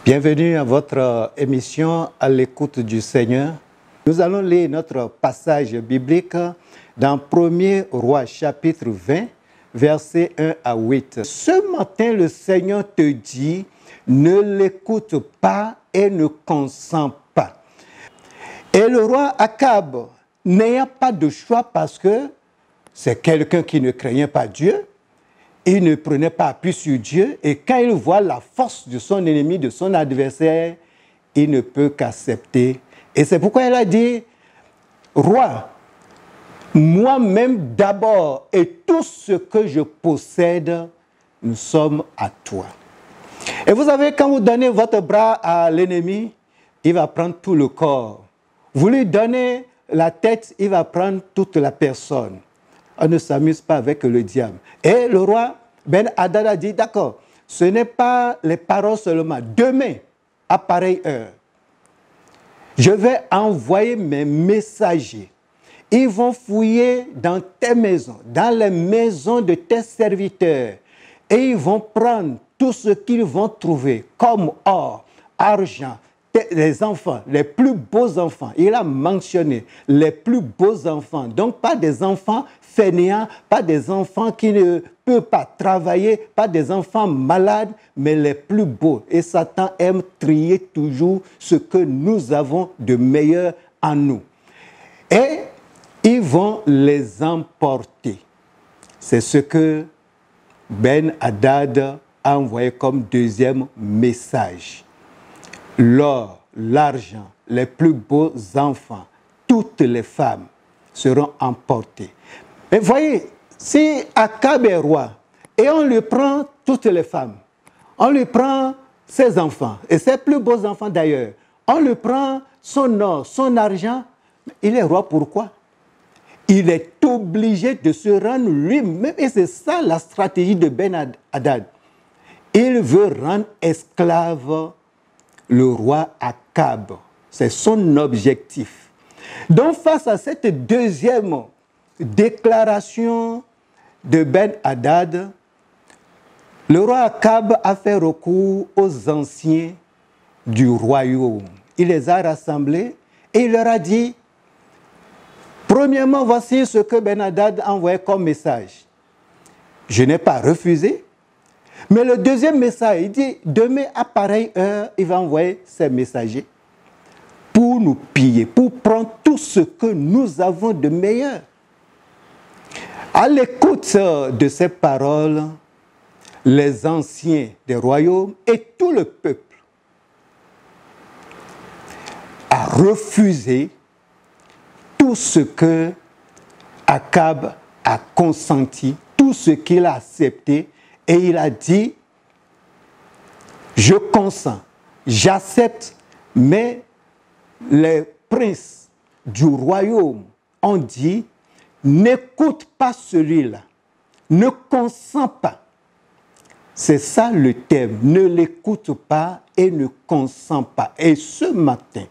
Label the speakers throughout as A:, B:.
A: Bienvenue à votre émission à l'écoute du Seigneur. Nous allons lire notre passage biblique dans 1er Roi chapitre 20, versets 1 à 8. Ce matin, le Seigneur te dit, ne l'écoute pas et ne consens pas. Et le roi Akab, n'ayant pas de choix parce que c'est quelqu'un qui ne craignait pas Dieu, il ne prenait pas appui sur Dieu et quand il voit la force de son ennemi, de son adversaire, il ne peut qu'accepter. Et c'est pourquoi il a dit, roi, moi-même d'abord et tout ce que je possède, nous sommes à toi. Et vous savez, quand vous donnez votre bras à l'ennemi, il va prendre tout le corps. Vous lui donnez la tête, il va prendre toute la personne. On ne s'amuse pas avec le diable. Et le roi Ben-Hadad a dit, d'accord, ce n'est pas les paroles seulement. Demain, à pareille heure, je vais envoyer mes messagers. Ils vont fouiller dans tes maisons, dans les maisons de tes serviteurs. Et ils vont prendre tout ce qu'ils vont trouver, comme or, argent, les enfants, les plus beaux enfants. Il a mentionné les plus beaux enfants. Donc, pas des enfants fainéants, pas des enfants qui ne peuvent pas travailler, pas des enfants malades, mais les plus beaux. Et Satan aime trier toujours ce que nous avons de meilleur en nous. Et ils vont les emporter. C'est ce que Ben-Hadad a envoyé comme deuxième message. L'or, l'argent, les plus beaux enfants, toutes les femmes seront emportées. Mais voyez, si Akab est roi et on lui prend toutes les femmes, on lui prend ses enfants et ses plus beaux enfants d'ailleurs, on lui prend son or, son argent, il est roi pourquoi? Il est obligé de se rendre lui-même et c'est ça la stratégie de Ben-Hadad. Il veut rendre esclave le roi Akab. C'est son objectif. Donc, face à cette deuxième déclaration de Ben-Hadad, le roi Akab a fait recours aux anciens du royaume. Il les a rassemblés et il leur a dit, premièrement, voici ce que Ben-Hadad a envoyé comme message. Je n'ai pas refusé. Mais le deuxième message, il dit, demain à pareille heure, il va envoyer ses messagers pour nous piller, pour prendre tout ce que nous avons de meilleur. À l'écoute de ces paroles, les anciens des royaumes et tout le peuple a refusé tout ce que Akab a consenti, tout ce qu'il a accepté. Et il a dit, je consens, j'accepte, mais les princes du royaume ont dit, n'écoute pas celui-là, ne consens pas. C'est ça le thème, ne l'écoute pas et ne consens pas. Et ce matin,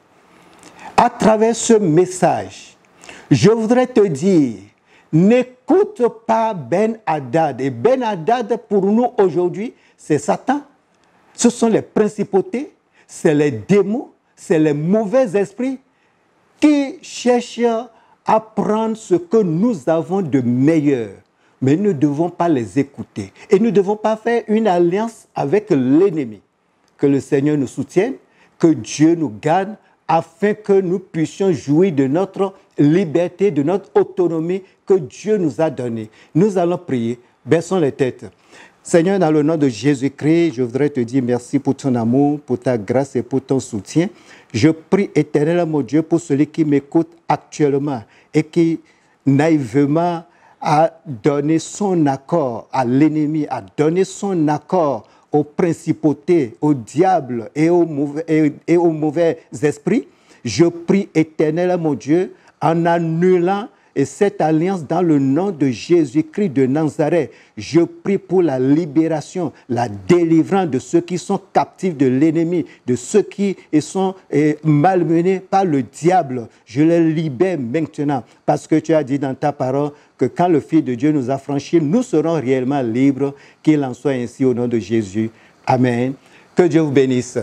A: à travers ce message, je voudrais te dire, n'écoute pas Ben-Hadad. Et Ben-Hadad, pour nous aujourd'hui, c'est Satan. Ce sont les principautés, c'est les démons, c'est les mauvais esprits qui cherchent à prendre ce que nous avons de meilleur. Mais nous ne devons pas les écouter. Et nous ne devons pas faire une alliance avec l'ennemi. Que le Seigneur nous soutienne, que Dieu nous garde, afin que nous puissions jouir de notre liberté, de notre autonomie que Dieu nous a donnée. Nous allons prier. Baissons les têtes. Seigneur, dans le nom de Jésus-Christ, je voudrais te dire merci pour ton amour, pour ta grâce et pour ton soutien. Je prie, éternel mon Dieu, pour celui qui m'écoute actuellement et qui naïvement a donné son accord à l'ennemi, a donné son accord aux principautés, au diable et aux mauvais esprits. Je prie, éternel mon Dieu, en annulant cette alliance dans le nom de Jésus-Christ de Nazareth. Je prie pour la libération, la délivrance de ceux qui sont captifs de l'ennemi, de ceux qui sont malmenés par le diable. Je les libère maintenant parce que tu as dit dans ta parole que quand le Fils de Dieu nous a franchis, nous serons réellement libres. Qu'il en soit ainsi au nom de Jésus. Amen. Que Dieu vous bénisse.